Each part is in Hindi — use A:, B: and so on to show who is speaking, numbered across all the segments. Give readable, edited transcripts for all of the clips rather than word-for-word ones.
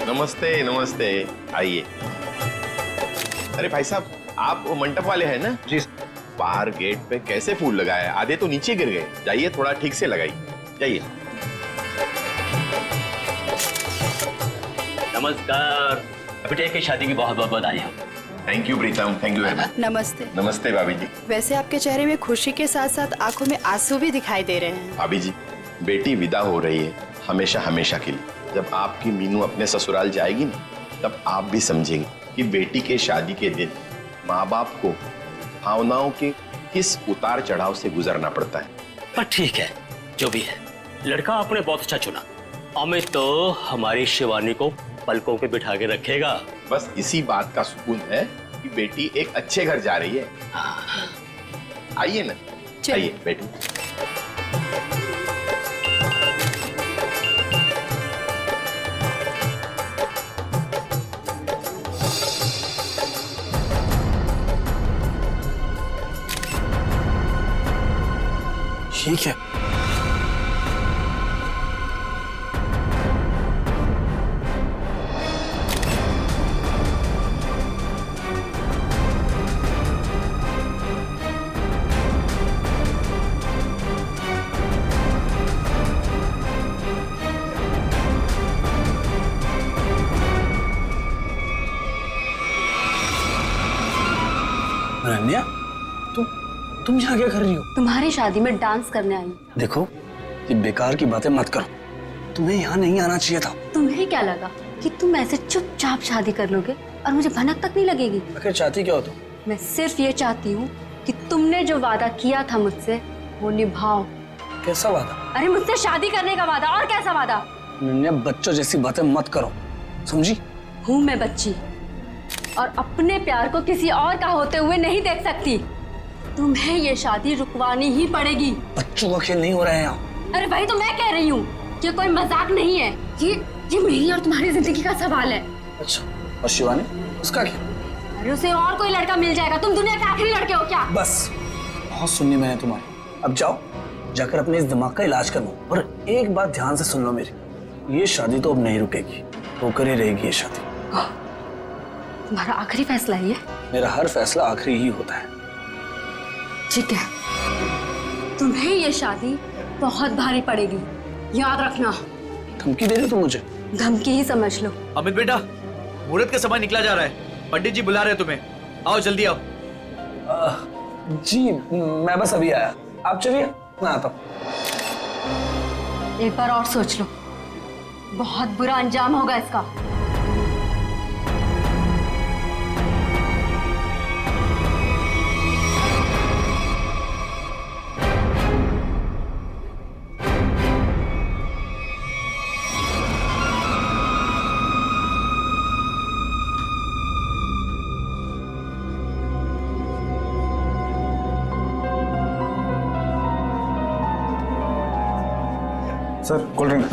A: नमस्ते नमस्ते, आइए। अरे भाई साहब, आप वो मंडप वाले हैं ना?
B: जी।
A: बाहर गेट पे कैसे फूल लगाए, आधे तो नीचे गिर गए। जाइए थोड़ा ठीक से लगाइए, जाइए।
C: नमस्कार, बेटे की शादी की बहुत बहुत बधाई हो।
A: Thank you Pritam, thank you very much.
D: नमस्ते।
A: नमस्ते भाभी जी।
D: वैसे आपके चेहरे में खुशी के साथ साथ आंखों में आंसू भी दिखाई दे रहे हैं।
A: भाभी जी, बेटी विदा हो रही है हमेशा हमेशा के लिए। जब आपकी मीनू अपने ससुराल जाएगी ना, तब आप भी समझेंगे कि बेटी के शादी के दिन माँ बाप को भावनाओं के किस उतार चढ़ाव से गुजरना पड़ता है।
C: पर ठीक है, जो भी है, लड़का आपने बहुत अच्छा चुना। अमित तो हमारी शिवानी को पलकों पे बिठा के रखेगा।
A: बस इसी बात का सुकून है कि बेटी एक अच्छे घर जा रही है। आइए ना, आइए बेटी।
B: ठीक है। अनन्या, तुम यहाँ क्या कर रही हो?
E: तुम्हारी शादी में डांस करने आई।
B: देखो, ये बेकार की बातें मत करो। तुम्हें यहाँ नहीं आना चाहिए था।
E: तुम्हें क्या लगा कि तुम ऐसे चुपचाप शादी कर लोगे और मुझे भनक तक नहीं लगेगी?
B: आखिर चाहती क्या हो तुम?
E: मैं सिर्फ ये चाहती हूँ कि तुमने जो वादा किया था मुझसे वो निभाओ।
B: कैसा वादा?
E: अरे मुझसे शादी करने का वादा। और कैसा वादा?
B: अनन्या, बच्चों जैसी बातें मत करो, समझी?
E: हूँ मैं बच्ची और अपने प्यार को किसी और का होते हुए नहीं देख सकती। तुम्हें ये शादी रुकवानी ही पड़ेगी।
B: बच्चों का खेल नहीं हो रहा है यहाँ।
E: अरे वही तो मैं कह रही हूँ, ये कोई मजाक नहीं है। ये मेरी और तुम्हारी जिंदगी का सवाल है।
B: अच्छा, और शिवानी, उसका क्या?
E: अरे उसे और कोई लड़का मिल जाएगा। तुम दुनिया के आखिरी लड़के हो क्या?
B: बस, बहुत सुननी मैंने तुम्हारी। अब जाओ, जाकर अपने इस दिमाग का इलाज करवाओ। और एक बात ध्यान से सुन लो मेरी, ये शादी तो अब नहीं रुकेगी, होकर ही रहेगी ये शादी।
E: तुम्हारा आखिरी फैसला है ये?
B: मेरा हर फैसला आखिरी ही होता है।
E: ठीक है, तुम्हें ये शादी बहुत भारी पड़ेगी, याद रखना।
B: धमकी दे रहे हो तुम मुझे?
E: धमकी ही समझ लो।
F: अमित बेटा, मुहूर्त का समय निकला जा रहा है। पंडित जी बुला रहे हैं तुम्हें, आओ जल्दी आओ।
B: जी, मैं बस अभी आया, आप चलिए, मैं आता हूँ।
E: एक बार और सोच लो, बहुत बुरा अंजाम होगा इसका।
B: Sir, cold drink.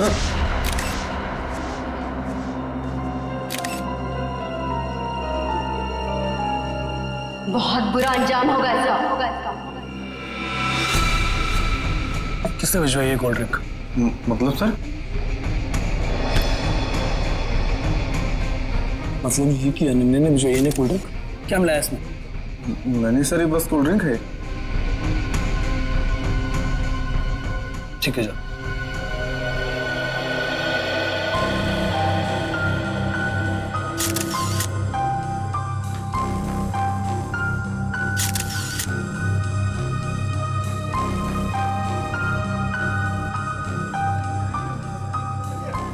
E: बहुत बुरा अंजाम होगा इसका।
B: किसने भिजवाई है कोल्ड ड्रिंक?
G: मतलब सर?
B: मतलब ये कि अनन्या ने भिजवाई है कोल्ड ड्रिंक? क्या मिलाया इसमें?
G: नहीं सर, ये बस कोल्ड ड्रिंक है।
B: ठीक है, जाओ।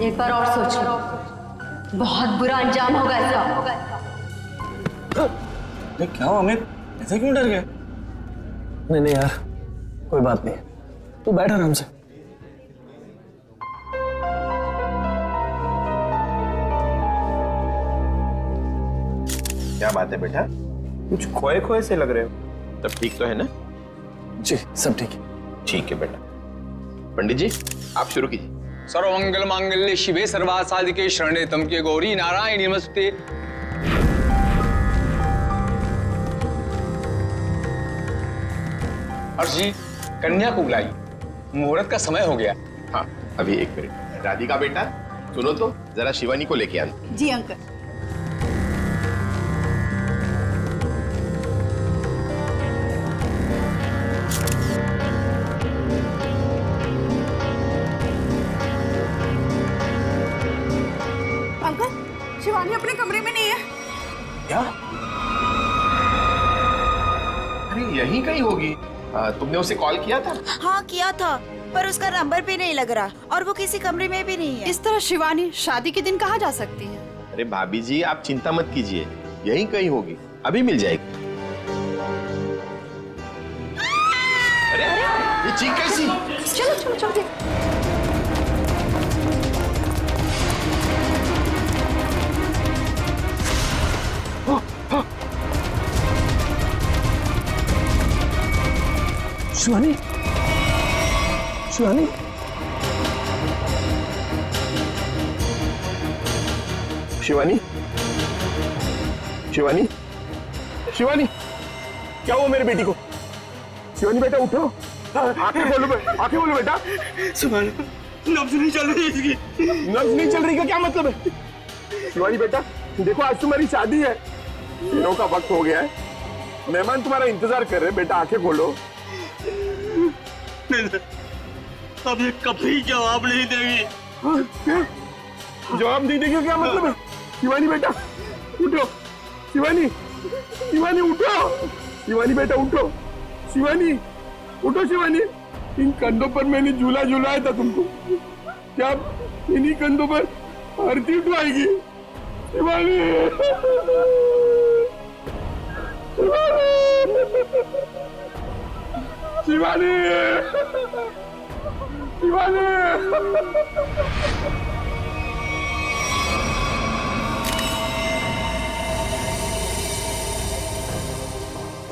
E: एक बार और सोच लो, बहुत बुरा अंजाम होगा इसका।
B: क्या हुआ अमित, ऐसे क्यों डर गए? नहीं नहीं यार, कोई बात नहीं, तू बैठ आराम से।
A: क्या बात है बेटा,
G: कुछ खोए खोए से लग रहे हो।
A: तब ठीक तो है ना?
B: जी, सब ठीक है।
A: ठीक है बेटा। पंडित जी, आप शुरू कीजिए।
H: सर्वमंगल मांगल्ये शिवे सर्वार्थ साधिके शरणे त्र्यंबके गौरी नारायणी नमस्ते। हर्ष जी, कन्या को बुलाई, मुहूर्त का समय हो गया।
A: हाँ, अभी एक मिनट। राधिका बेटा, सुनो तो जरा शिवानी को लेके आना।
D: जी अंकल। अंकल, शिवानी अपने कमरे में नहीं है।
B: क्या?
A: अरे यहीं कहीं होगी। तुमने उसे कॉल किया था?
I: हाँ किया था, पर उसका नंबर भी नहीं लग रहा और वो किसी कमरे में भी नहीं है।
D: इस तरह शिवानी शादी के दिन कहाँ जा सकती है?
A: अरे भाभी जी आप चिंता मत कीजिए, यहीं कहीं होगी, अभी मिल जाएगी। अरे ये चीख कैसी?
D: चलो चलो चलो।
B: शिवानी, शिवानी,
A: शिवानी, शिवानी, शिवानी, क्या हुआ मेरे बेटी को? शिवानी बेटा उठो, आंखें खोलो, आंखें खोलो बेटा।
C: नब्ज नहीं चल रही इसकी।
A: नब्ज नहीं चल रही का क्या मतलब है? शिवानी बेटा देखो, आज तुम्हारी शादी है, दिनों का वक्त हो गया है, मेहमान तुम्हारा इंतजार कर रहे हैं। बेटा आंखें खोलो।
C: अब ये कभी जवाब नहीं देगी।
A: जवाब नहीं देगी क्या मतलब है? शिवानी बेटा उठो, शिवानी, शिवानी उठो, शिवानी बेटा उठो, शिवानी उठो, शिवानी। इन कंधों पर मैंने झूला झूलाया था तुमको, क्या इन्हीं कंधों पर आरती उठवाएगी? शिवानी, शिवानी, शिवानी,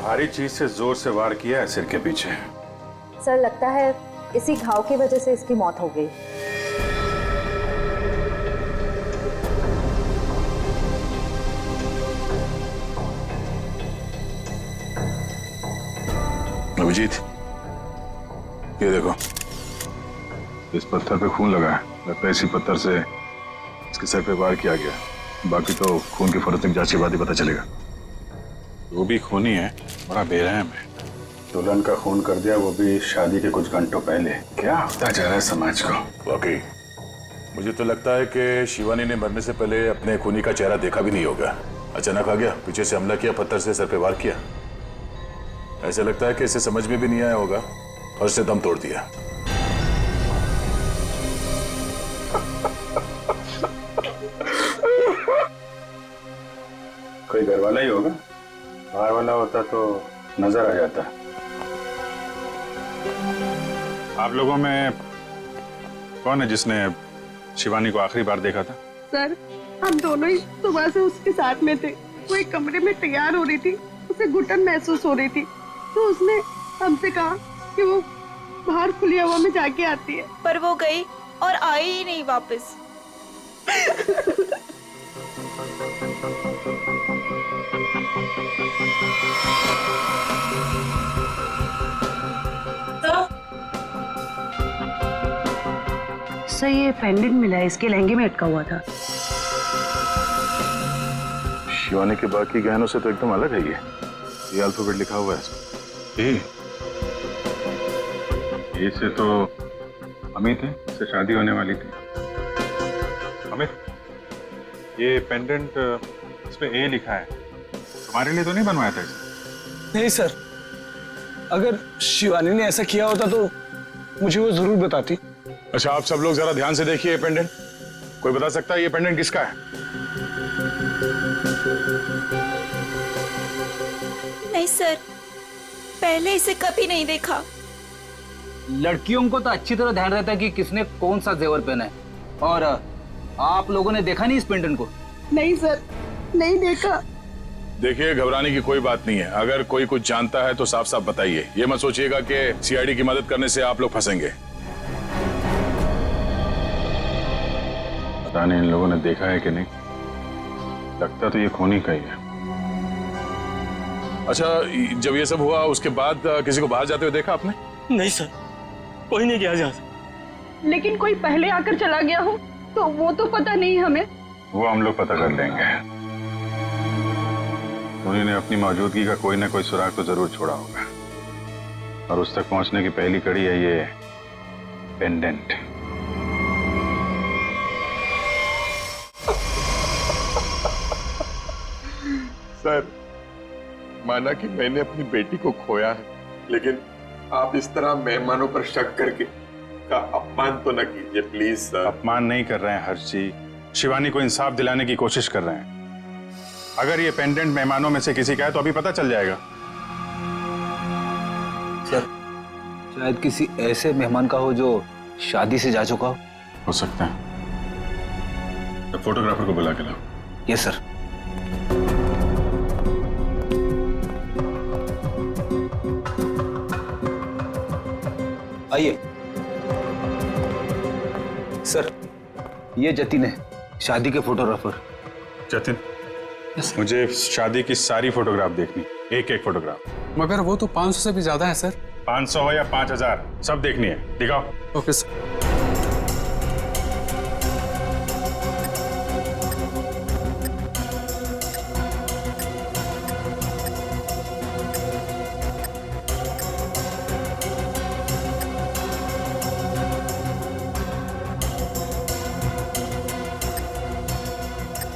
J: भारी चीज से जोर से वार किया है सिर के पीछे।
K: सर लगता है इसी घाव की वजह से इसकी मौत हो गई।
J: अभिजीत, ये देखो, इस पत्थर पे खून लगा है। लगता है इसी पत्थर से इसके सर पे वार किया गया। बाकी तो खून की फोरेंसिक जांच के बाद ही पता चलेगा। वो भी खूनी है, बड़ा बेरहम है। दुल्हन का खून कर दिया, वो भी शादी के कुछ घंटों पहले। क्या होता जा रहा है समाज को?
L: वाकई मुझे तो लगता है कि शिवानी ने मरने से पहले अपने खूनी का चेहरा देखा भी नहीं होगा। अचानक आ गया, पीछे से हमला किया, पत्थर से सर पे वार किया। ऐसा लगता है कि इसे समझ में भी नहीं आया होगा और उसने दम तोड़ दिया।
J: कोई घर वाला ही होगा, बाहर वाला होता तो नजर आ जाता। आप लोगों में कौन है जिसने शिवानी को आखिरी बार देखा था?
M: सर, हम दोनों ही सुबह से उसके साथ में थे। वो एक कमरे में तैयार हो रही थी, उसे घुटन महसूस हो रही थी, तो उसने हमसे कहा कि वो बाहर खुली हवा में जाके आती है।
I: पर वो गई और आई ही नहीं वापस।
M: सर, ये पेंडेंट मिला है, इसके लहंगे में अटका हुआ था।
L: शिवानी के बाकी गहनों से तो एकदम अलग है ये अल्फाबेट लिखा हुआ है इसमें।
J: ये से तो अमित है, इससे शादी होने वाली थी। अमित, ये पेंडेंट इस पे ए लिखा है, तुम्हारे लिए तो नहीं बनवाया था इसे?
B: नहीं सर, अगर शिवानी ने ऐसा किया होता तो मुझे वो जरूर बताती।
L: अच्छा, आप सब लोग जरा ध्यान से देखिए ये पेंडेंट। कोई बता सकता है ये पेंडेंट किसका है?
I: नहीं सर, पहले इसे कभी नहीं देखा।
F: लड़कियों को तो अच्छी तरह ध्यान रहता है कि किसने कौन सा जेवर पहना है। और आप लोगों ने देखा नहीं इस पेंडेंट को?
M: नहीं सर, नहीं देखा।
L: देखिए, घबराने की कोई बात नहीं है। अगर कोई कुछ जानता है तो साफ साफ बताइए। ये मत सोचिएगा कि सीआईडी की मदद करने से आप लोग फंसेंगे।
J: पता नहीं इन लोगों ने देखा है कि नहीं, लगता तो ये खूनी का ही है।
L: अच्छा, जब ये सब हुआ उसके बाद किसी को बाहर जाते हुए देखा आपने?
C: नहीं सर, कोई नहीं गया जहाँ।
M: लेकिन कोई पहले आकर चला गया हो तो वो तो पता नहीं हमें।
J: वो हम लोग पता कर लेंगे। उन्होंने अपनी मौजूदगी का कोई ना कोई सुराग तो जरूर छोड़ा होगा, और उस तक पहुंचने की पहली कड़ी है ये पेंडेंट।
A: सर, माना कि मैंने अपनी बेटी को खोया है, लेकिन आप इस तरह मेहमानों पर शक करके का अपमान तो न कीजिए प्लीज सर।
J: अपमान नहीं कर रहे हैं हर्षी, शिवानी को इंसाफ दिलाने की कोशिश कर रहे हैं। अगर ये पेंडेंट मेहमानों में से किसी का है तो अभी पता चल जाएगा।
F: सर, शायद किसी ऐसे मेहमान का हो जो शादी से जा चुका
J: हो सकता है। तो फोटोग्राफर को बुला के लाओ।
F: Yes sir. आइए सर, ये जतिन है, शादी के फोटोग्राफर।
J: जतिन, मुझे शादी की सारी फोटोग्राफ देखनी, एक एक फोटोग्राफ।
G: मगर वो तो 500 से भी ज्यादा है सर।
J: 500 हो या 5000, सब देखनी है। दिखाओ।
G: Okay sir.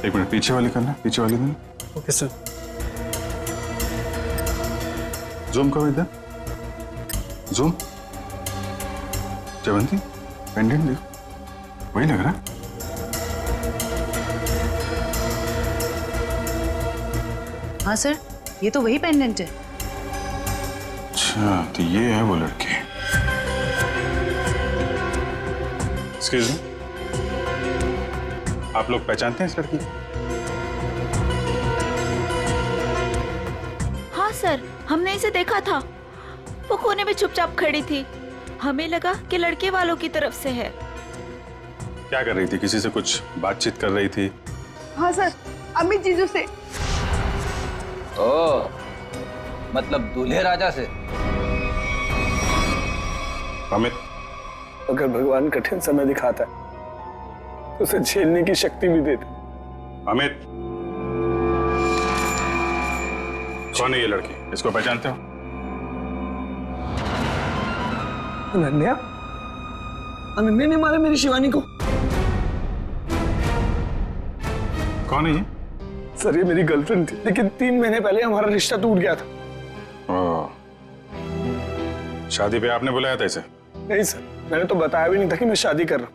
J: एक मिनट, पीछे वाली करना, पीछे वाली करना।
G: Okay sir.
J: जूम करो इधर, जूम। जयवंती, पेंडेंट देखो, वही लग रहा है।
D: हाँ सर, ये तो वही पेंडेंट है।
J: अच्छा, तो ये है वो लड़की। एक्सक्यूज मी, आप लोग पहचानते हैं इस लड़की?
I: हाँ सर, हमने इसे देखा था। वो कोने में चुपचाप खड़ी थी। हमें लगा कि लड़के वालों की तरफ से है।
J: क्या कर रही थी? किसी से कुछ बातचीत कर रही थी?
M: हाँ सर, अमित जीजू से।
F: ओ, मतलब दूल्हे राजा से।
J: अमित,
B: अगर भगवान कठिन समय दिखाता है तो उसे झेलने की शक्ति भी देता।
J: अमित, कौन है ये लड़की? इसको पहचानते हो?
B: अनन्या? अनन्या ने मारा मेरी शिवानी को।
J: कौन है ये?
B: सर, ये मेरी गर्लफ्रेंड थी, लेकिन 3 महीने पहले हमारा रिश्ता टूट गया था।
J: ओह, शादी पे आपने बुलाया था इसे?
B: नहीं सर, मैंने तो बताया भी नहीं था कि मैं शादी कर रहा हूँ।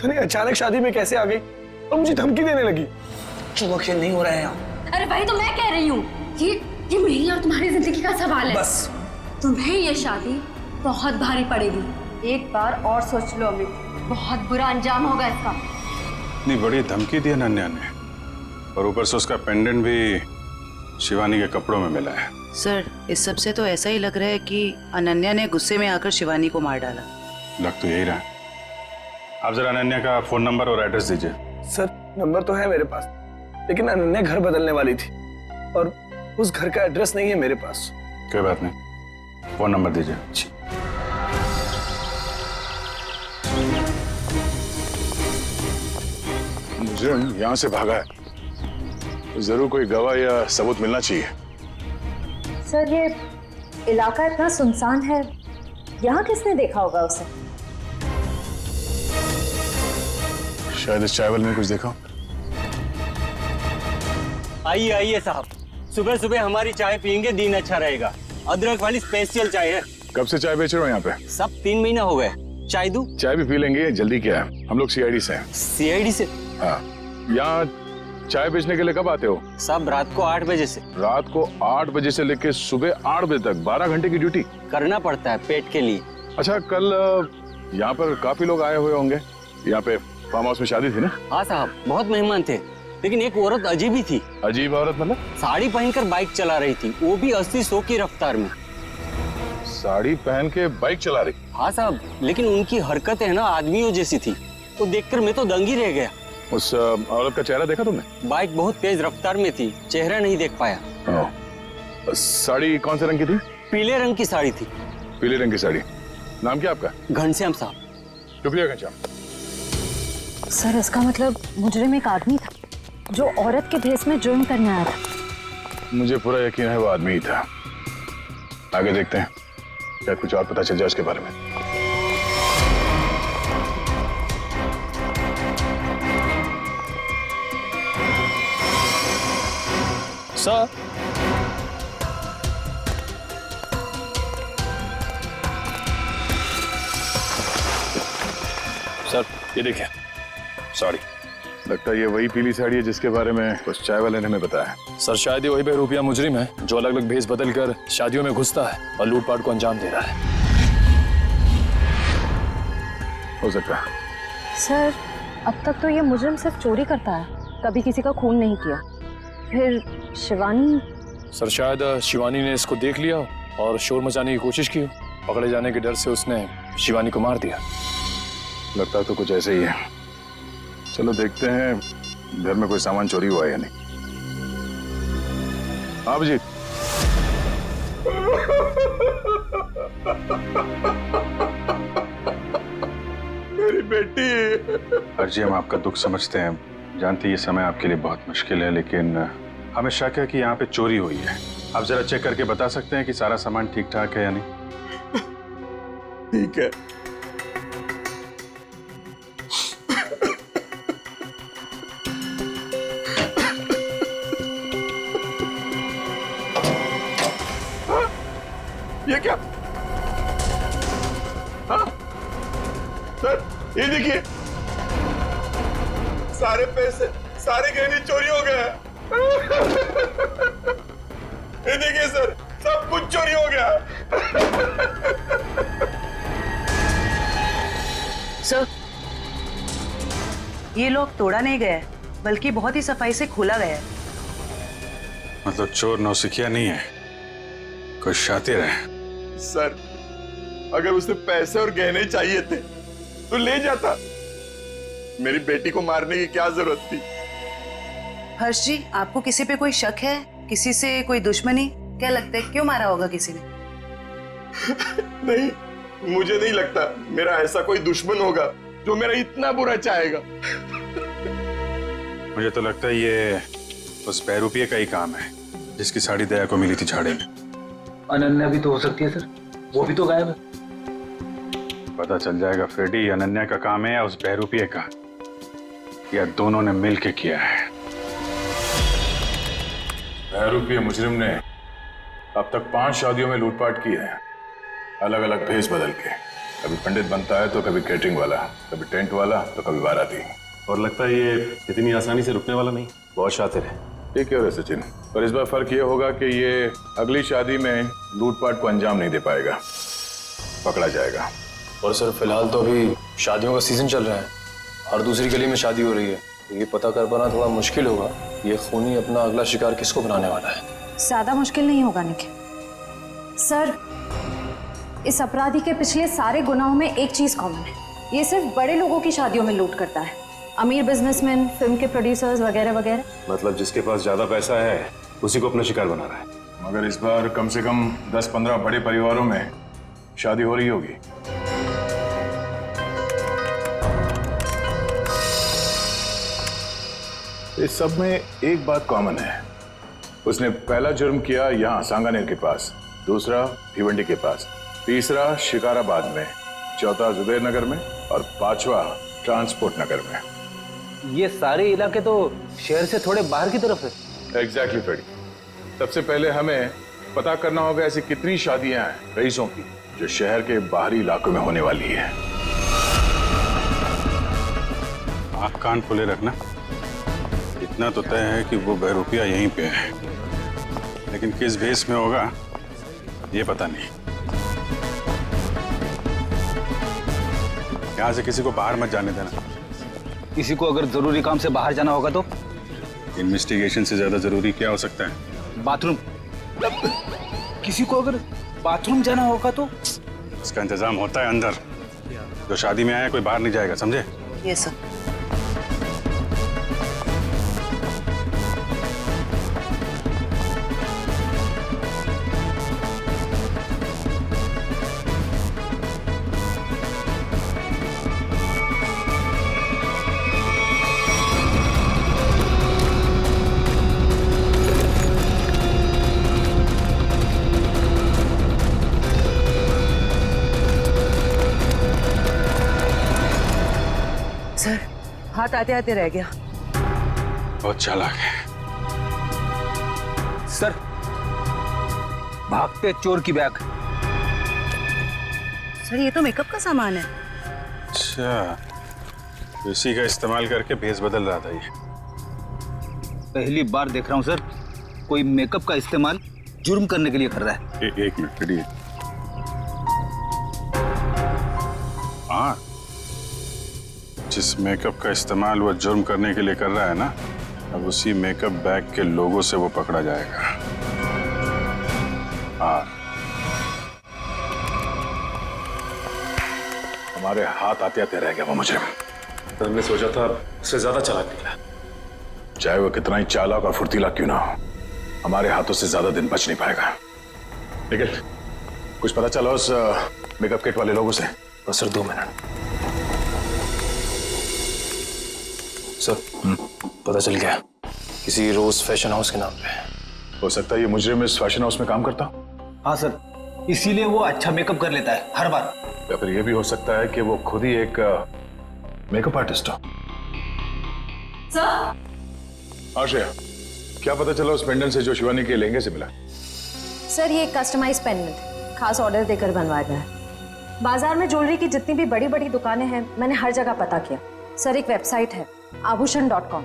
B: अचानक शादी में कैसे आ गई और मुझे धमकी देने लगी। जुआ खेल नहीं हो रहा है यहाँ।
E: अरे वही तो मैं कह रही हूँ, ये मेरी और तुम्हारी जिंदगी का सवाल है।
B: बस
E: तुम्हें ये शादी बहुत भारी पड़ेगी। एक बार और सोच लो अमित, बहुत बुरा अंजाम होगा इसका।
J: इतनी बड़ी धमकी दी अनन्या ने, और ऊपर से उसका पेंडेंट भी शिवानी के कपड़ों में मिला है।
D: सर, इस सब से तो ऐसा ही लग रहा है कि अनन्या ने गुस्से में आकर शिवानी को मार डाला।
J: लग तो यही रहा। आप जरा अनन्या का फोन नंबर और एड्रेस दीजिए।
B: सर, नंबर तो है मेरे पास, लेकिन अनन्या घर बदलने वाली थी और उस घर का एड्रेस नहीं है मेरे पास।
J: कोई बात नहीं, फोन नंबर दीजिए।
L: मुजरिम यहाँ से भागा है, जरूर कोई गवाह या सबूत मिलना चाहिए।
K: सर, ये इलाका इतना सुनसान है, यहाँ किसने देखा होगा उसे?
L: शायद इस चावल में कुछ देखा।
C: आइए आइए साहब, सुबह सुबह हमारी चाय पियेंगे, दिन अच्छा रहेगा। अदरक वाली स्पेशल चाय है।
L: कब से चाय बेच रहे हो यहाँ पे?
C: सब 3 महीना हो गए। चाय दूं?
L: चाय भी पी लेंगे, जल्दी क्या है, हम लोग सीआईडी से हैं।
C: सीआईडी से?
L: हाँ। यहाँ चाय बेचने के लिए कब आते हो?
C: सब रात को 8 बजे से।
L: रात को 8 बजे से लेकर सुबह 8 बजे तक 12 घंटे की ड्यूटी
C: करना पड़ता है पेट के लिए।
L: अच्छा, कल यहाँ पर काफी लोग आए हुए होंगे। यहाँ पे फार्म हाउस में शादी थी ना?
C: हाँ साहब, बहुत मेहमान थे, लेकिन एक औरत अजीब ही थी।
L: अजीब औरत मतलब?
C: साड़ी पहनकर बाइक चला रही थी, वो भी 80-100 की रफ्तार में।
L: साड़ी पहन के बाइक चला रही?
C: हाँ साहब, लेकिन उनकी हरकतें है ना आदमियों जैसी थी। तो देखकर मैं तो दंग ही रह गया।
L: उस औरत का चेहरा देखा तुमने?
C: बाइक बहुत तेज रफ्तार में थी, चेहरा नहीं देख पाया।
L: साड़ी कौन से रंग की थी?
C: पीले रंग की साड़ी थी।
L: पीले रंग की साड़ी। नाम क्या आपका?
C: घनश्याम साहब।
L: शुक्रिया घनश्याम।
K: सर इसका मतलब मुजरिम एक आदमी था जो औरत के भेस में जुर्म करने आया था।
J: मुझे पूरा यकीन है वो आदमी ही था। आगे देखते हैं, क्या कुछ और पता चल जाए उसके बारे में।
G: सर
J: सर ये देखिए, सॉरी, लगता है ये वही पीली साड़ी है जिसके बारे में कुछ चाय वाले ने हमें बताया।
G: सर शायद ये वही बहरूपिया मुजरिम है जो अलग अलग भेस बदल कर शादियों में घुसता है और लूटपाट को अंजाम दे रहा है।
J: हो सकता है।
K: सर अब तक तो ये मुजरिम सिर्फ चोरी करता है, कभी किसी का खून नहीं किया। फिर शिवानी?
G: सर शायद शिवानी ने इसको देख लिया और शोर मचाने की कोशिश की। पकड़े जाने के डर से उसने शिवानी को मार दिया।
J: लगता तो कुछ ऐसे ही है। चलो देखते हैं घर में कोई सामान चोरी हुआ है या नहीं। आप जी।
A: मेरी बेटी।
J: अर्जी, हम आपका दुख समझते हैं, जानते हैं ये समय आपके लिए बहुत मुश्किल है, लेकिन हमें शक है कि यहाँ पे चोरी हुई है। आप जरा चेक करके बता सकते हैं कि सारा सामान ठीक ठाक है या नहीं?
A: ठीक है। ये क्या? हाँ? सर ये देखिए, सारे पैसे, सारे गहने चोरी हो गए। ये देखिए सर, सब कुछ चोरी हो गया।
D: सर ये लोग तोड़ा नहीं गया है, बल्कि बहुत ही सफाई से खोला गया है।
J: मतलब चोर नौसिखिया नहीं है, कोई शातिर है।
A: सर अगर उसे पैसे और गहने चाहिए थे तो ले जाता, मेरी बेटी को मारने की क्या जरूरत थी?
D: हर्ष जी, आपको किसी पे कोई शक है? किसी से कोई दुश्मनी? क्या लगता है क्यों मारा होगा किसी ने?
A: नहीं, मुझे नहीं लगता मेरा ऐसा कोई दुश्मन होगा जो मेरा इतना बुरा चाहेगा।
J: मुझे तो लगता है ये उस बहरूपिये का ही काम है जिसकी साड़ी दया को मिली थी झाड़े में।
F: अनन्या भी तो हो सकती है सर, वो भी तो गायब है।
J: पता चल जाएगा फ्रेडी, अनन्या का काम है या उस बहरूपिये का, या दोनों ने मिलकर किया है।
L: बहरूपिये मुजरिम ने अब तक 5 शादियों में लूटपाट की है, अलग अलग भेस बदल के। कभी पंडित बनता है तो कभी कैटरिंग वाला, कभी टेंट वाला तो कभी बाराती।
N: और लगता है ये इतनी आसानी से रुकने वाला नहीं, बहुत शातिर है।
L: ठीक है सचिन, पर इस बार फर्क ये होगा कि ये अगली शादी में लूटपाट को अंजाम नहीं दे पाएगा, पकड़ा जाएगा।
G: और सर फिलहाल तो अभी शादियों का सीजन चल रहा है, हर दूसरी गली में शादी हो रही है, तो ये पता कर पाना थोड़ा मुश्किल होगा ये खूनी अपना अगला शिकार किसको बनाने वाला है।
K: ज्यादा मुश्किल नहीं होगा निखिल सर, इस अपराधी के पिछले सारे गुनाहों में एक चीज कॉमन है, ये सिर्फ बड़े लोगों की शादियों में लूट करता है, अमीर बिजनेसमैन, फिल्म के प्रोड्यूसर्स वगैरह वगैरह।
N: मतलब जिसके पास ज्यादा पैसा है उसी को अपना शिकार बना रहा है।
L: मगर इस बार कम से कम 10-15 बड़े परिवारों में शादी हो रही होगी। इस सब में एक बात कॉमन है, उसने पहला जुर्म किया यहाँ सांगानेर के पास, दूसरा भिवंडी के पास, तीसरा शिकाराबाद में, चौथा जुबेर नगर में और 5वां ट्रांसपोर्ट नगर में।
F: ये सारे इलाके तो शहर से थोड़े बाहर की तरफ है।
L: एग्जैक्टली फ्रेडी, सबसे पहले हमें पता करना होगा ऐसी कितनी शादियां हैं रईसों की जो शहर के बाहरी इलाकों में होने वाली है।
J: आप कान खुले रखना, इतना तो तय है कि वो बहरूपिया यहीं पे है, लेकिन किस भेस में होगा ये पता नहीं। यहाँ से किसी को बाहर मत जाने देना।
F: किसी को अगर जरूरी काम से बाहर जाना होगा तो?
J: इन्वेस्टिगेशन से ज्यादा जरूरी क्या हो सकता है?
F: बाथरूम। किसी को अगर बाथरूम जाना होगा तो?
J: इसका इंतजाम होता है अंदर, जो शादी में आया कोई बाहर नहीं जाएगा, समझे?
D: Yes sir. हाथ आते आते रह गया।
J: बहुत चालाक है।
F: सर, भागते चोर की बैग।
D: सर ये तो मेकअप का सामान है।
N: अच्छा, इसी का इस्तेमाल करके भेस बदल रहा था ये।
F: पहली बार देख रहा हूँ सर, कोई मेकअप का इस्तेमाल जुर्म करने के लिए कर रहा है।
J: एक मिनट खड़िए।
N: हाँ, जिस मेकअप का इस्तेमाल वो जुर्म करने के लिए कर रहा है ना, अब उसी मेकअप बैग के लोगों से वो पकड़ा जाएगा। हाँ,
J: हमारे हाथ आते आते रह गया वो मुजरिम।
N: तो हमने सोचा था उससे ज्यादा चालाक निकला।
J: चाहे वो कितना ही चालाक और फुर्तीला क्यों ना हो, हमारे हाथों से ज्यादा दिन बच नहीं पाएगा। लेकिन कुछ पता चला उस मेकअप किट वाले लोगों से?
G: बस सर 2 मिनट। सर, पता चल गया, किसी रोज फैशन हाउस के नाम पे।
J: हो सकता है ये मुजरिम इस फैशन हाउस में काम करता।
F: हाँ सर, इसीलिए वो अच्छा मेकअप कर लेता है हर बार।
J: या फिर ये भी हो सकता है कि वो खुद ही एक मेकअप आर्टिस्ट हो।
E: सर,
J: आश्रया, क्या पता चला उस पेंडेंट से जो शिवानी के लहंगे से मिला?
K: सर ये कस्टमाइज पेंडेंट खास ऑर्डर देकर बनवाया गया है। बाजार में ज्वेलरी की जितनी भी बड़ी बड़ी दुकानें हैं, मैंने हर जगह पता किया। सर एक वेबसाइट है आभूषण.com,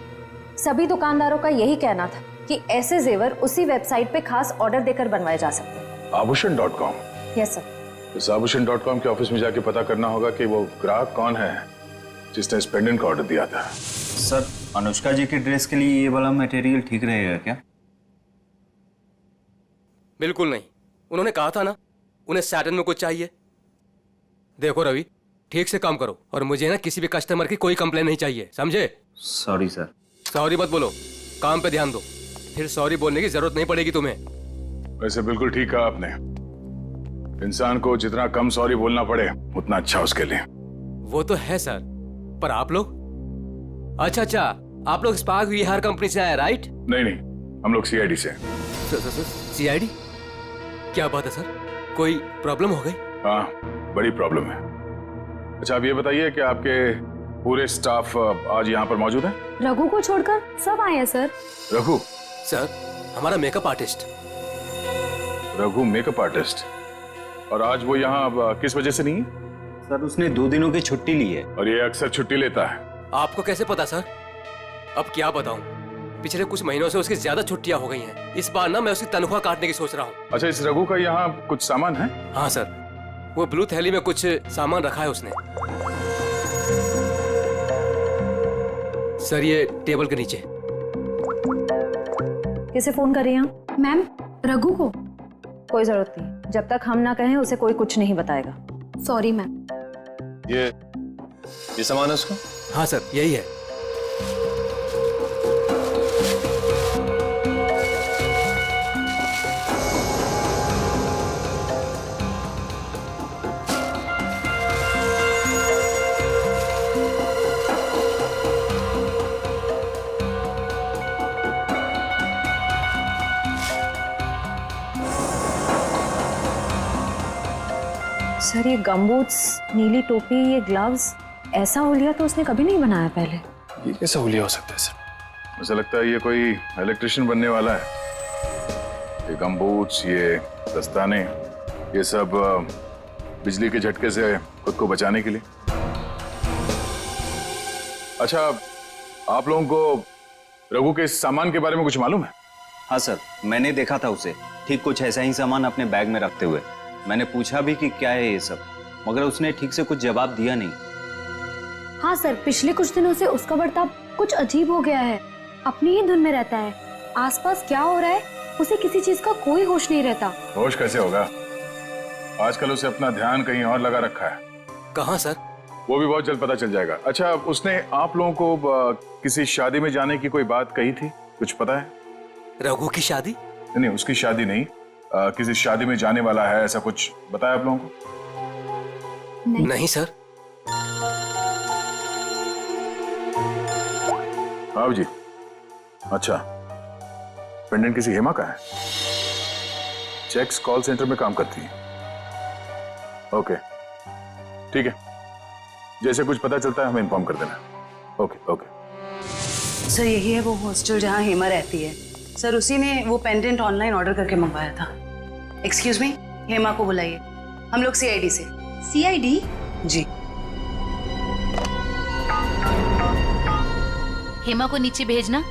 K: सभी दुकानदारों का यही कहना था कि ऐसे जेवर उसी वेबसाइट पे खास ऑर्डर देकर बनवाए जा सकते हैं।
J: आभूषण.com?
K: Yes sir.
J: इस आभूषण.com के ऑफिस में जाके पता करना होगा कि वो ग्राहक कौन है जिसने इस पेंडेंट का ऑर्डर दिया था।
O: सर, अनुष्का जी की ड्रेस के लिए ये वाला मटेरियल ठीक रहेगा क्या?
P: बिल्कुल नहीं, उन्होंने कहा था ना उन्हें सैटन में कुछ चाहिए। देखो रवि, ठीक से काम करो और मुझे ना किसी भी कस्टमर की कोई कंप्लेन नहीं चाहिए, समझे?
O: Sorry sir.
P: सॉरी मत बोलो, काम पे ध्यान दो, फिर सॉरी बोलने की जरूरत नहीं पड़ेगी तुम्हें।
J: वैसे बिल्कुल ठीक कहा आपने, इंसान को जितना कम सॉरी बोलना पड़े उतना अच्छा उसके लिए।
P: वो तो है सर, पर आप लोग? अच्छा, आप लोग स्पार्क विहार कंपनी से आए, राइट?
J: नहीं, हम लोग सीआईडी से।
P: सीआईडी? क्या बात है सर, कोई प्रॉब्लम हो गई?
J: हाँ, बड़ी प्रॉब्लम है। अच्छा, आप ये बताइए कि आपके पूरे स्टाफ आज यहाँ पर मौजूद है?
K: रघु को छोड़कर सब आए हैं सर।
J: रघु?
P: सर, हमारा makeup artist.
J: Raghu makeup artist? और आज वो यहाँ किस वजह से नहीं है?
O: सर, उसने 2 दिनों की छुट्टी ली है।
J: और ये अक्सर छुट्टी लेता है।
P: आपको कैसे पता सर? अब क्या बताऊं, पिछले कुछ महीनों से उसकी ज्यादा छुट्टियां हो गई हैं। इस बार ना मैं उसकी तनख्वाह काटने की सोच रहा हूँ।
J: अच्छा, इस रघु का यहाँ कुछ सामान है?
P: हाँ सर, वो ब्लू थैली में कुछ सामान रखा है उसने। सर ये टेबल के नीचे।
K: किसे फोन कर रही हैं? मैम, रघु को। कोई जरूरत नहीं, जब तक हम ना कहें उसे कोई कुछ नहीं बताएगा। Sorry ma'am.
G: ये सामान है उसका?
P: हाँ सर, यही है।
K: सर ये गमबूट्स, नीली टोपी, ये ग्लव्स, ऐसा हुलिया तो उसने कभी नहीं बनाया पहले।
G: ये कैसा हुलिया हो सकता है सर?
J: मुझे लगता है ये कोई इलेक्ट्रिशियन बनने वाला है। ये गमबूट्स, ये दस्ताने, ये सब बिजली के झटके से खुद को बचाने के लिए। अच्छा, आप लोगों को रघु के इस सामान के बारे में कुछ मालूम है?
O: हाँ सर, मैंने देखा था उसे ठीक कुछ ऐसा ही सामान अपने बैग में रखते हुए। मैंने पूछा भी कि क्या है ये सब, मगर उसने ठीक से कुछ जवाब दिया नहीं।
K: हाँ सर, पिछले कुछ दिनों से उसका बर्ताव कुछ अजीब हो गया है। अपनी ही धुन में रहता है, आसपास क्या हो रहा है उसे किसी चीज का कोई होश नहीं रहता।
J: होश कैसे होगा? आजकल उसे अपना ध्यान कहीं और लगा रखा है।
P: कहाँ सर?
J: वो भी बहुत जल्द पता चल जाएगा। अच्छा, उसने आप लोगों को किसी शादी में जाने की कोई बात कही थी, कुछ पता है?
P: रघु की शादी?
J: नहीं, उसकी शादी नहीं, किसी शादी में जाने वाला है, ऐसा कुछ बताया आप लोगों को?
P: नहीं सर।
J: हाँ जी। अच्छा, पेंडेंट किसी हेमा का है? चेक्स कॉल सेंटर में काम करती है। ओके, ठीक है, जैसे कुछ पता चलता है हमें इन्फॉर्म कर देना। Okay okay.
D: सर यही है वो हॉस्टल जहाँ हेमा रहती है। सर उसी ने वो पेंडेंट ऑनलाइन ऑर्डर करके मंगवाया था। एक्सक्यूज मी, हेमा को बुलाइए। हम लोग सीआईडी से।
K: सीआईडी?
D: जी।
Q: हेमा को नीचे भेजना।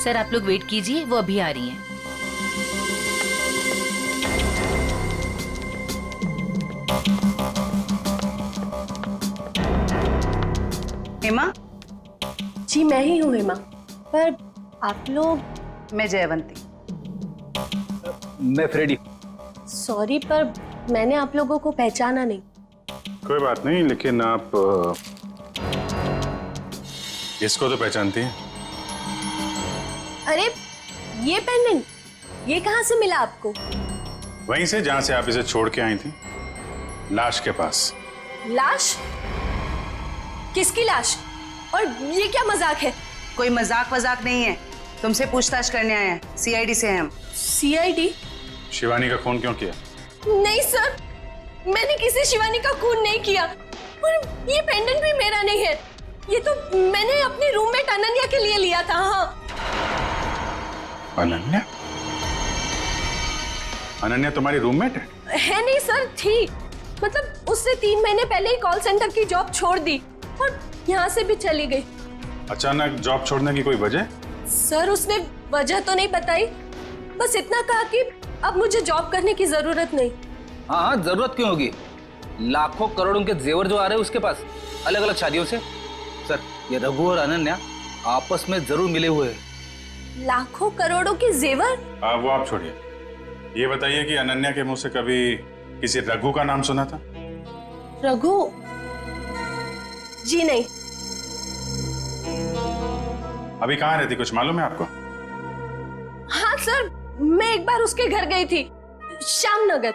Q: सर आप लोग वेट कीजिए, वो अभी आ रही हैं।
D: हेमा?
K: जी मैं ही हूँ हेमा, पर आप लोग?
D: मैं जयवंती।
F: मैं फ्रेडी।
K: सॉरी पर मैंने आप लोगों को पहचाना नहीं।
N: कोई बात नहीं, लेकिन आप इसको तो पहचानती हैं?
K: अरे ये पेंडेंट, ये कहाँ से मिला आपको?
N: वहीं से जहां से आप इसे छोड़ के आई थी, लाश के पास।
K: लाश? किसकी लाश? और ये क्या मजाक है?
D: कोई मजाक वजाक नहीं है, तुमसे पूछताछ करने आए हैं। सीआईडी से हैं हम।
K: सीआईडी?
N: शिवानी का खून क्यों किया?
K: नहीं सर, मैंने किसी शिवानी का खून नहीं किया। और ये पेंडेंट भी मेरा नहीं है, ये तो मैंने अपने रूममेट अनन्या के लिए लिया था। हाँ।
N: अनन्या? अनन्या तुम्हारी रूममेट है?
K: है नहीं सर, थी। मतलब उससे 3 महीने पहले ही कॉल सेंटर की जॉब छोड़ दी और यहाँ से भी चली गई।
N: अचानक जॉब छोड़ने की कोई वजह?
K: सर उसने वजह तो नहीं बताई, बस इतना कहा कि अब मुझे जॉब करने की जरूरत नहीं।
F: हाँ, जरूरत क्यों होगी? लाखों करोड़ों के जेवर जो आ रहे हैं उसके पास, अलग अलग शादियों से। सर ये रघु और अनन्या आपस में जरूर मिले हुए हैं।
K: लाखों करोड़ों के जेवर?
N: वो आप छोड़िए, ये बताइए कि अनन्या के मुंह से कभी किसी रघु का नाम सुना था?
K: रघु? जी नहीं।
N: अभी कहाँ रहती, कुछ मालूम है आपको?
K: हाँ सर, मैं एक बार उसके घर गई थी, श्यामनगर।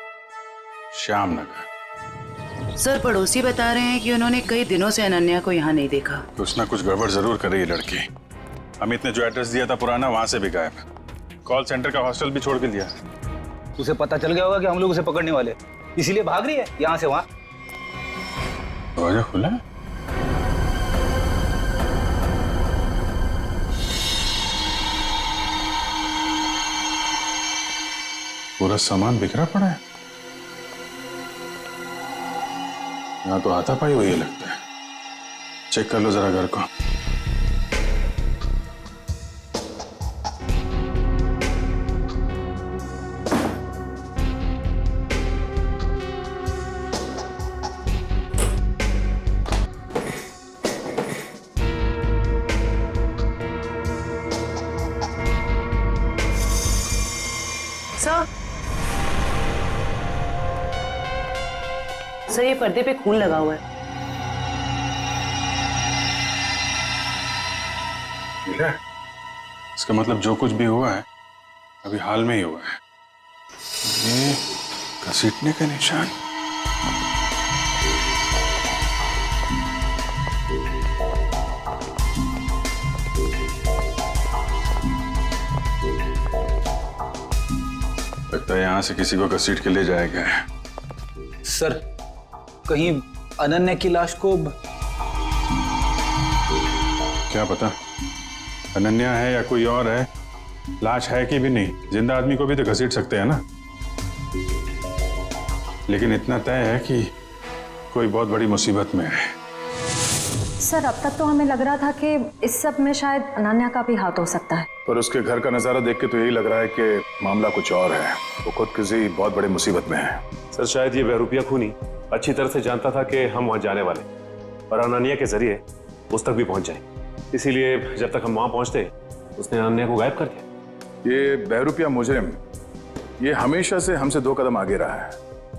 N: श्यामनगर?
D: सर पड़ोसी बता रहे हैं कि उन्होंने कई दिनों से अनन्या को यहाँ नहीं देखा।
N: कुछ ना कुछ गड़बड़ जरूर कर रही है लड़की। अमित ने जो एड्रेस दिया था पुराना, वहां से भी गायब। कॉल सेंटर का हॉस्टल भी छोड़ के दिया।
F: उसे पता चल गया होगा कि हम लोग उसे पकड़ने वाले, इसीलिए भाग रही है यहाँ से वहां।
N: दरवाजा खुला है? पूरा सामान बिखरा पड़ा है। यहाँ तो हाथापाई हुई है लगता है। चेक कर लो जरा घर को।
D: सर ये पर्दे पे खून लगा हुआ है।
N: मिला? इसका मतलब जो कुछ भी हुआ है अभी हाल में ही हुआ है। ये घसीटने का निशान। लगता है यहां से किसी को घसीट के ले जाया गया है।
F: सर कहीं अनन्या की लाश को
N: क्या पता अनन्या है या कोई और है, लाश है कि भी नहीं। जिंदा आदमी को भी तो घसीट सकते हैं ना। लेकिन इतना तय है कि कोई बहुत बड़ी मुसीबत में है।
K: सर अब तक तो हमें लग रहा था कि इस सब में शायद अनन्या का भी हाथ हो सकता है,
J: पर उसके घर का नजारा देख के तो यही लग रहा है कि मामला कुछ और है। वो खुद किसी बहुत बड़ी मुसीबत में है।
R: सर शायद ये बहरूपिया खूनी अच्छी तरह से जानता था कि हम वहां जाने वाले और अनन्या के जरिए उस तक भी पहुंच जाए, इसीलिए जब तक हम वहां पहुंचते उसने अनन्या को गायब कर दिया।
J: ये बहरूपिया मुजरिम ये हमेशा से हमसे 2 कदम आगे रहा है।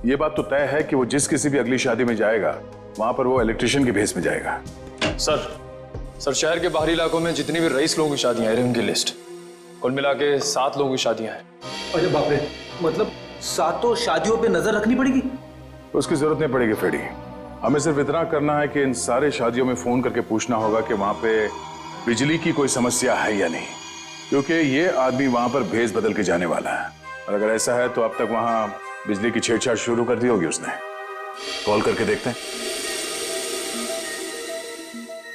J: ये बात तो तय है कि वो जिस किसी भी अगली शादी में जाएगा वहां पर वो इलेक्ट्रिशियन के भेस में जाएगा।
G: सर शहर के बाहरी इलाकों में जितनी भी रईस लोगों की शादियां हैं उनकी लिस्ट कुल मिला के 7 लोगों की शादियां हैं।
F: अरे बाप रे, मतलब 7 शादियों पे नजर रखनी पड़ेगी?
J: उसकी जरूरत नहीं पड़ेगी फ्रेडी। हमें सिर्फ इतना करना है कि इन सारे शादियों में फोन करके पूछना होगा कि वहां पे बिजली की कोई समस्या है या नहीं, क्योंकि ये आदमी वहां पर भेस बदल के जाने वाला है। और अगर ऐसा है तो अब तक वहां बिजली की छेड़छाड़ शुरू कर दी होगी उसने।
R: कॉल करके देखते हैं।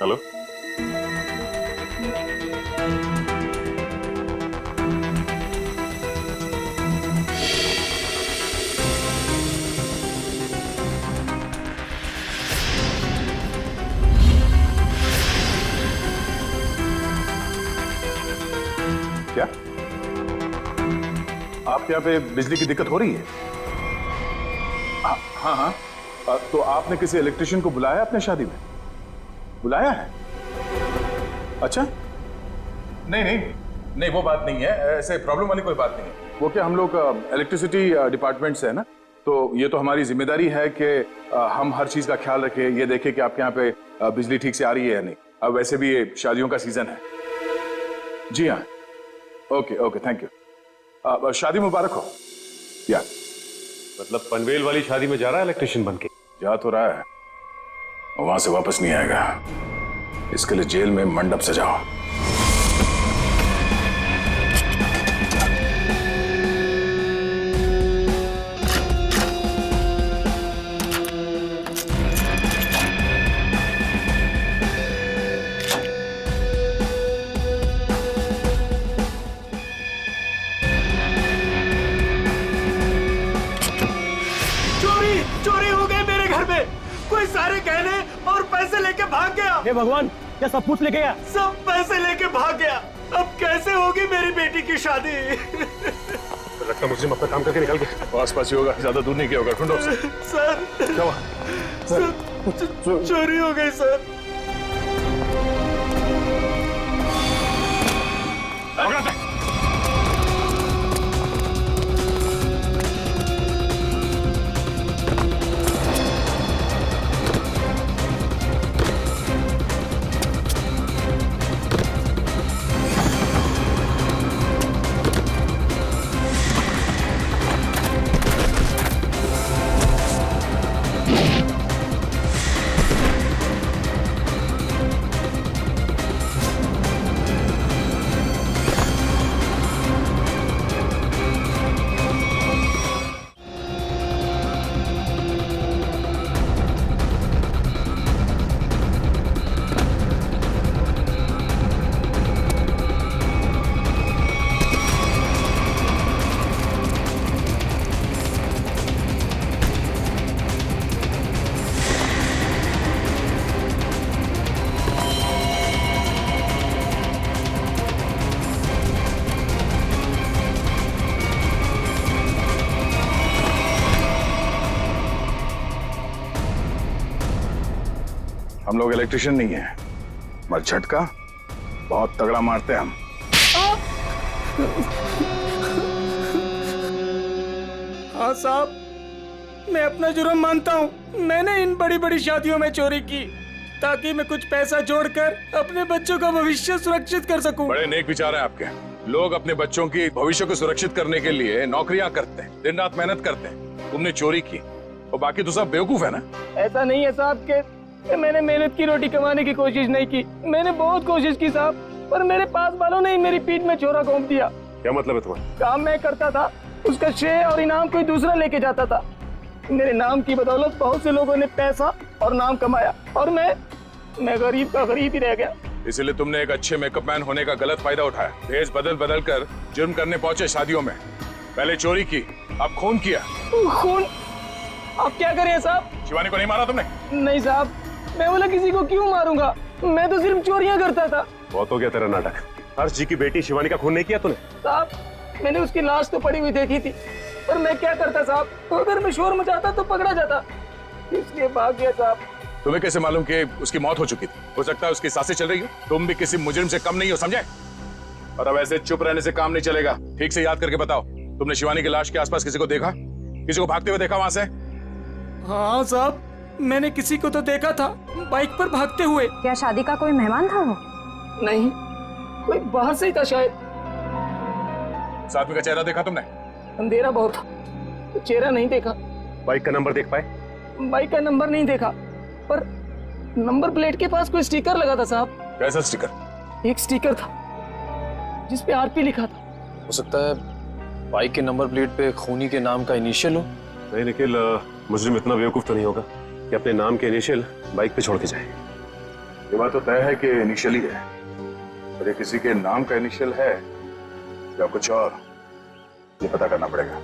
L: हेलो, क्या आपके यहाँ पे बिजली की दिक्कत हो रही है? हाँ हाँ, तो आपने किसी इलेक्ट्रिशियन को बुलाया अपने शादी में? बुलाया है? अच्छा, नहीं नहीं नहीं, वो बात नहीं है, ऐसे प्रॉब्लम वाली कोई बात नहीं है। वो क्या, हम लोग इलेक्ट्रिसिटी डिपार्टमेंट से है ना, तो ये तो हमारी जिम्मेदारी है कि हम हर चीज का ख्याल रखें, ये देखें कि आपके यहाँ पे बिजली ठीक से आ रही है या नहीं। अब वैसे भी ये शादियों का सीजन है। जी हाँ, ओके ओके, थैंक यू। शादी मुबारक हो। या
R: मतलब पनवेल वाली शादी में जा रहा है इलेक्ट्रिशियन बन के?
L: जा तो रहा है, वहां से वापस नहीं आएगा। इसके लिए जेल में मंडप सजाओ।
S: चोरी हो गई मेरे घर में। कोई सारे गहने और पैसे लेके भाग गया।
C: हे भगवान, क्या सब कुछ लेके गया?
S: सब पैसे लेके भाग गया। अब कैसे होगी मेरी बेटी की शादी?
L: लगता मुझे अपना काम करके निकल गया। आस पास ही होगा, ज्यादा दूर नहीं गया होगा। ढूंढो उसे।
S: सर,
L: क्या हुआ?
S: चोरी हो गई सर।
L: हम लोग इलेक्ट्रिशियन नहीं है, मगर झटका बहुत तगड़ा मारते हैं हम।
S: हाँ साहब, मैं अपना जुर्म मानता हूँ। मैंने इन बड़ी बड़ी शादियों में चोरी की ताकि मैं कुछ पैसा जोड़कर अपने बच्चों का भविष्य सुरक्षित कर सकूं।
L: बड़े नेक विचार है आपके। लोग अपने बच्चों की भविष्य को सुरक्षित करने के लिए नौकरियां करते हैं, दिन रात मेहनत करते हैं। तुमने चोरी की और बाकी तो सब बेवकूफ है ना।
S: ऐसा नहीं है साहब कि मैंने मेहनत की रोटी कमाने की कोशिश नहीं की। मैंने बहुत कोशिश की साहब, पर मेरे पास वालों ने मेरी पीठ में छोरा घोंप दिया।
R: क्या मतलब है तुम्हारा?
S: काम मैं करता था, उसका श्रेय और इनाम कोई दूसरा लेके जाता था। मेरे नाम की बदौलत बहुत से लोगों ने पैसा और नाम कमाया और मैं गरीब का गरीब ही रह गया।
L: इसलिए तुमने एक अच्छे मेकअप मैन होने का गलत फायदा उठाया। भेष बदल बदल कर जुर्म करने पहुंचे शादियों में। पहले चोरी की, अब खून किया।
S: खून? आप क्या करें साहब?
L: शिवानी को नहीं मारा तुमने?
S: नहीं साहब, मैं बोला किसी को क्यों मारूंगा, मैं तो सिर्फ चोरियां करता था।
R: बहुत हो गया तेरा नाटक। हर्ष जी की बेटी शिवानी का खून नहीं किया तूने?
S: साहब, मैंने उसकी लाश तो पड़ी हुई देखी थी, पर मैं क्या करता साहब, अगर मैं शोर मचाता तो पकड़ा जाता, इसलिए भाग गया साहब।
L: तुम्हें कैसे मालूम कि उसकी मौत हो चुकी थी? हो सकता है उसकी सांसें चल रही हो। तुम भी किसी मुजरिम से कम नहीं हो, समझे? और अब ऐसे चुप रहने से काम नहीं चलेगा। ठीक से याद करके बताओ, तुमने शिवानी की लाश के आसपास किसी को देखा? किसी को भागते हुए देखा वहां से?
S: हाँ साहब, मैंने किसी को तो देखा था, बाइक पर भागते हुए।
K: क्या शादी का कोई मेहमान था वो?
S: नहीं, कोई बाहर से ही था शायद।
L: साथ में का चेहरा देखा तुमने?
S: अंधेरा बहुत था, तो चेहरा नहीं देखा।
R: बाइक का नंबर देख पाए?
S: बाइक का नंबर नहीं देखा, पर नंबर प्लेट के पास कोई स्टिकर लगा था साहब।
L: कैसा स्टिकर?
S: एक स्टिकर था जिसपे आरपी लिखा था।
G: हो सकता है बाइक के नंबर प्लेट पे खूनी के नाम का इनिशियल हो।
R: नहीं निखिल, मुजरिम इतना बेवकूफ तो नहीं होगा कि अपने नाम के इनिशियल बाइक पे छोड़ के जाए।
J: ये बात तो तय है कि इनिशियल ही है, और ये किसी के नाम का इनिशियल है या कुछ और, ये पता करना पड़ेगा।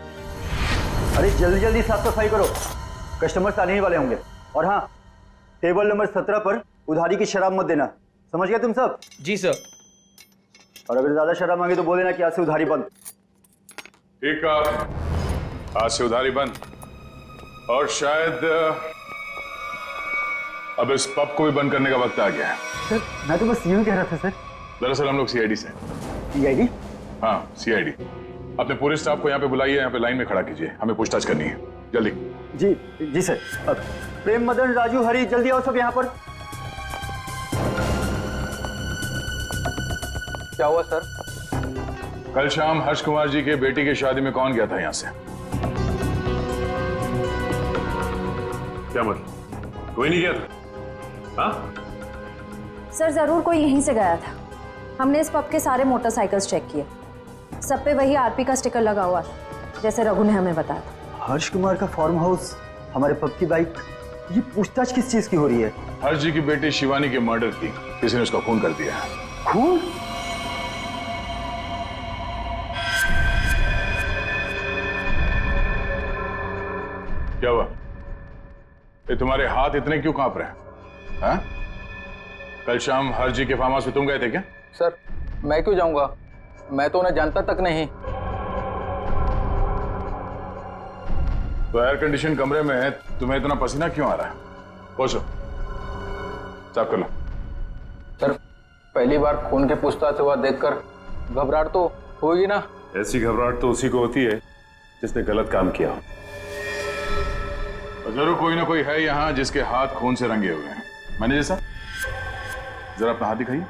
T: अरे जल्दी जल्दी साफ सफाई करो, कस्टमर्स आने ही वाले होंगे। और हाँ, टेबल नंबर 17 पर उधारी की शराब मत देना, समझ गए तुम सब?
S: जी सर।
T: और अगर ज्यादा शराब मांगे तो बोल देना कि आज से उधारी बंद।
J: ठीक है, आज से उधारी बंद। और शायद अब इस पब को भी बंद करने का वक्त आ गया है।
T: सर मैं तो बस यूं कह रहा था सर।
J: दरअसल हम लोग सीआईडी से।
T: सीआईडी?
J: हाँ सीआईडी। अपने पूरे स्टाफ को यहाँ पे बुलाइए, यहाँ पे लाइन में खड़ा कीजिए, हमें पूछताछ करनी है, जल्दी।
T: जी जी सर। अब प्रेम, मदन, राजू, हरी, जल्दी आओ सब यहाँ पर।
F: क्या हुआ सर?
J: कल शाम हर्ष कुमार जी के बेटी की शादी में कौन गया था यहाँ से?
R: क्या मतलब? कोई नहीं गया था? हाँ?
K: सर जरूर कोई यहीं से गया था। हमने इस पब के सारे मोटरसाइकिल्स चेक किए, सब पे वही आरपी का स्टिकर लगा हुआ था, जैसे रघु ने हमें बताया था।
T: हर्ष कुमार का फार्म हाउस, हमारे पब की बाइक, ये पूछताछ किस चीज की हो रही है?
J: हर्ष जी की बेटी शिवानी की मर्डर की, किसी ने उसका खून कर दिया है।
T: खून?
J: क्या हुआ? ये तुम्हारे हाथ इतने क्यों कांप रहे हैं? हाँ? कल शाम हर्ष जी के फार्म हाउस में तुम गए थे क्या?
F: सर मैं क्यों जाऊंगा, मैं तो उन्हें जानता तक नहीं।
J: तो एयर कंडीशन कमरे में तुम्हें इतना पसीना क्यों आ रहा है? पहुंचो, साफ कर लो।
F: सर पहली बार खून के पूछताछ हुआ देखकर घबराहट तो होगी ना?
R: ऐसी घबराहट तो उसी को होती है जिसने गलत काम किया हो।
J: जरूर कोई ना कोई है यहाँ जिसके हाथ खून से रंगे हुए हैं। मैनेजर साहब, जरा अपना हाथ दिखाइए।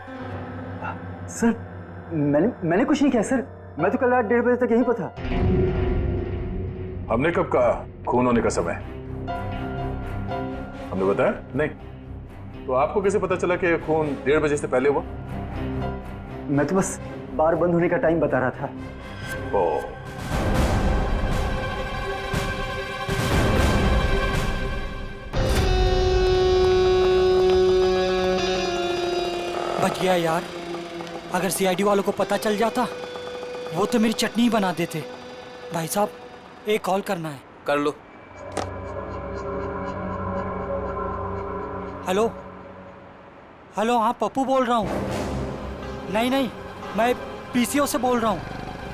T: सर मैंने कुछ नहीं किया सर, मैं तो कल रात 1:30 बजे तक यहीं पर था।
J: हमने कब कहा खून होने का समय? हमने बताया नहीं? तो आपको कैसे पता चला कि खून 1:30 बजे से पहले हुआ?
T: मैं तो बस बार बंद होने का टाइम बता रहा था।
J: ओ,
S: बच गया यार, अगर सीआईडी वालों को पता चल जाता वो तो मेरी चटनी बना देते। भाई साहब एक कॉल करना है।
F: कर लो।
S: हेलो हेलो, हाँ पप्पू बोल रहा हूँ। नहीं मैं पीसीओ से बोल रहा हूँ,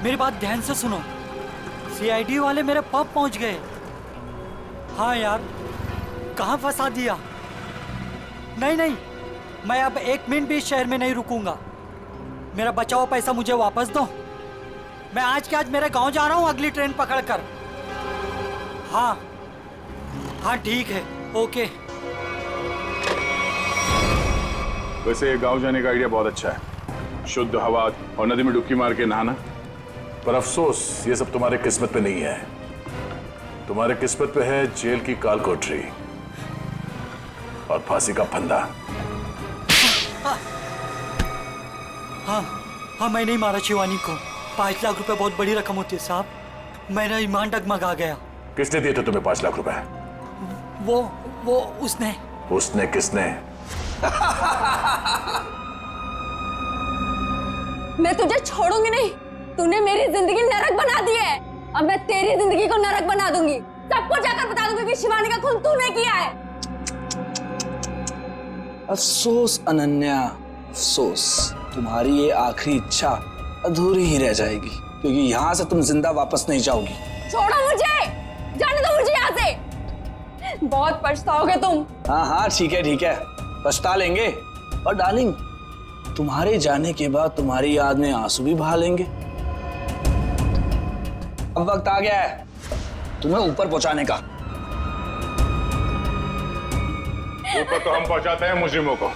S: मेरी बात ध्यान से सुनो। सीआईडी वाले मेरे पब पहुँच गए। हाँ यार, कहाँ फंसा दिया? नहीं मैं अब 1 मिनट भी इस शहर में नहीं रुकूंगा। मेरा बचा हुआ पैसा मुझे वापस दो। मैं आज के आज मेरे गांव जा रहा हूँ अगली ट्रेन पकड़कर। हाँ ठीक है, ओके।
J: वैसे गांव जाने का आइडिया बहुत अच्छा है, शुद्ध हवा और नदी में डुबकी मार के नहाना।
L: पर अफसोस ये सब तुम्हारे किस्मत पे नहीं है। तुम्हारे किस्मत पे है जेल की काल कोठरी और फांसी का फंदा।
S: हाँ मैं नहीं मारा शिवानी को। 5 लाख रुपए बहुत बड़ी रकम होती है साहब, मेरा ईमान डगमगा गया।
L: किसने दिए थे तुम्हें 5 लाख रुपए?
S: वो उसने
L: किसने?
E: मैं तुझे छोड़ूंगी नहीं। तूने मेरी जिंदगी नरक बना दी है, अब मैं तेरी जिंदगी को नरक बना दूंगी। सबको जाकर बता दूंगी कि शिवानी का खून तूने किया है।
B: अफसोस अनन्या, अफसोस, तुम्हारी ये आखिरी इच्छा अधूरी ही रह जाएगी, क्योंकि यहाँ से तुम जिंदा वापस नहीं जाओगी।
E: छोड़ो मुझे, जाने दो मुझे यहाँ से। बहुत पछताओगे तुम।
B: हाँ ठीक है, पछता लेंगे। और डार्लिंग, तुम्हारे जाने के बाद तुम्हारी याद में आंसू भी बहा लेंगे। अब वक्त आ गया है तुम्हें ऊपर पहुंचाने का।
J: ऊपर तो हम पहुंचाते हैं मुजरिमों को।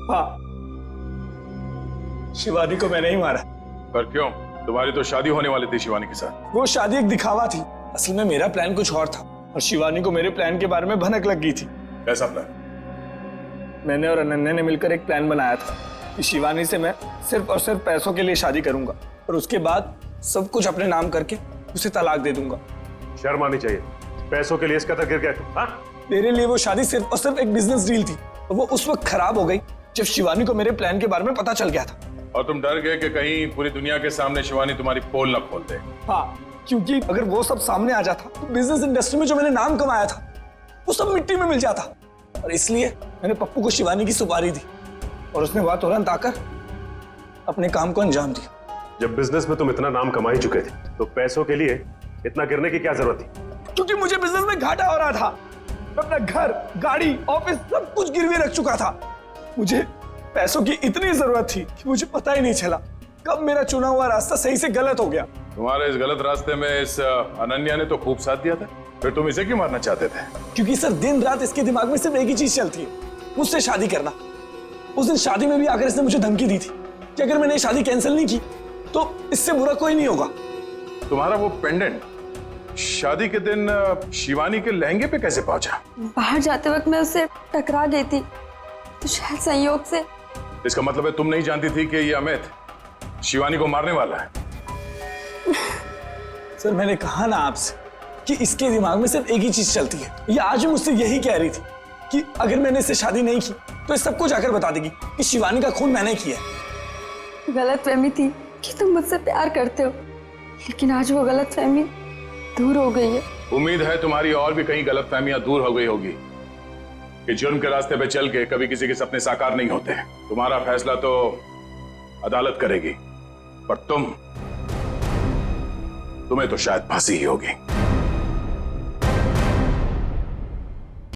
B: हाँ, शिवानी को मैंने ही मारा।
L: पर क्यों? तुम्हारी तो शादी होने वाली थी शिवानी के साथ।
B: वो शादी एक दिखावा थी, असल में मेरा प्लान कुछ और था और शिवानी को मेरे प्लान के बारे में भनक लग गई थी।
L: कैसा प्लान?
B: मैंने और अनन्या ने मिलकर एक प्लान बनाया था कि शिवानी से मैं सिर्फ और सिर्फ पैसों के लिए शादी करूंगा और उसके बाद सब कुछ अपने नाम करके उसे तलाक दे दूंगा।
R: शर्म आनी चाहिए, पैसों के लिए इसका गिर गया तुम। हाँ?
B: मेरे लिए वो शादी सिर्फ और सिर्फ एक बिजनेस डील थी और वो उस वक्त खराब हो गई जब शिवानी को मेरे प्लान के बारे में पता चल गया था।
L: और तुम डर गए कि कहीं पूरी दुनिया के सामने शिवानी तुम्हारी पोल न खोल दे।
B: हाँ, क्योंकि अगर वो सब सामने आ जाता तो बिजनेस इंडस्ट्री में जो मैंने नाम कमाया था वो सब मिट्टी में मिल जाता। और इसलिए मैंने पप्पू को शिवानी की सुपारी दी और उसने वहां तुरंत आकर अपने काम को अंजाम दिया।
R: जब बिजनेस में तुम इतना नाम कमा ही चुके थे तो पैसों के लिए इतना गिरने की क्या जरूरत थी?
B: क्योंकि मुझे बिजनेस में घाटा हो रहा था। मैं अपना घर, गाड़ी, ऑफिस सब कुछ गिरवी रख चुका था। मुझे पैसों की इतनी जरूरत थी कि मुझे पता ही नहीं चला कब मेरा चुना हुआ रास्ता सही से गलत हो गया।
L: तुम्हारे इस गलत रास्ते में इस अनन्या ने तो खूब साथ दिया था, फिर तुम इसे क्यों मारना चाहते थे?
B: क्योंकि सर दिन रात इसके दिमाग में सिर्फ एक ही चीज चलती है, मुझसे शादी करना। उस दिन शादी में भी आकर इसने मुझे धमकी दी थी कि अगर मैंने शादी कैंसिल नहीं की तो इससे बुरा कोई नहीं होगा।
L: तुम्हारा वो पेंडेंट शादी के दिन शिवानी के लहंगे पे कैसे पहुंचा?
E: बाहर जाते वक्त मैं उससे टकरा गई थी तो शायद संयोग से।
L: इसका मतलब है तुम नहीं जानती थी कि ये अमित शिवानी को मारने वाला है?
B: सर मैंने कहा ना आपसे कि इसके दिमाग में सिर्फ एक ही चीज चलती है। ये आज भी मुझसे यही कह रही थी कि अगर मैंने इससे शादी नहीं की तो इस सबको जाकर बता देगी कि शिवानी का खून मैंने किया है।
E: गलतफहमी थी कि तुम मुझसे प्यार करते हो, लेकिन आज वो गलतफहमी दूर हो गई है।
L: उम्मीद है तुम्हारी और भी कई गलतफहमियां दूर हो गई होगी कि जुर्म के रास्ते पे चल के कभी किसी के सपने साकार नहीं होते। तुम्हारा फैसला तो अदालत करेगी, पर तुम्हें तो शायद फांसी ही होगी।